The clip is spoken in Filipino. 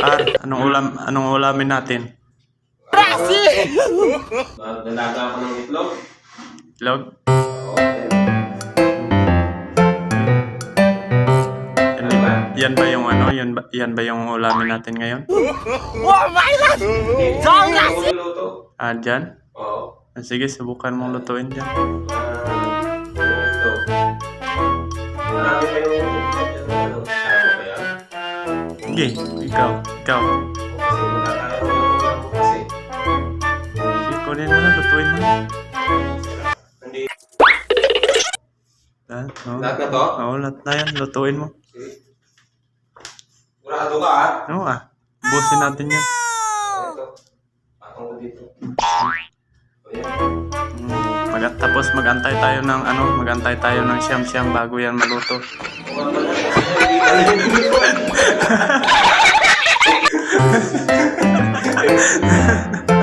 Anong ulamin natin? Dalaga ako ng itlog. Itlog? Okay. Yan ba yung ano? Yan ba yung ulamin natin ngayon? Oh my God! Luto. Dyan? Oo. Sige, subukan mong lutuin dyan. Ito. Marami pa yung ano, sarap ba yan? Sige, ikaw. Kasi magkakaroon ng ulam ko kasi. Sige, kunin mo na, lutuin mo na. Hindi. Oo. Lahat na to? Oo, lahat na yan. Lutuin mo. Sige. Sigurado ka ah. Oo busin natin yan. Ito. Patong ko dito. Ayan. Tapos magantay tayo ng siyam-siyam bago yan maluto. Hindi ka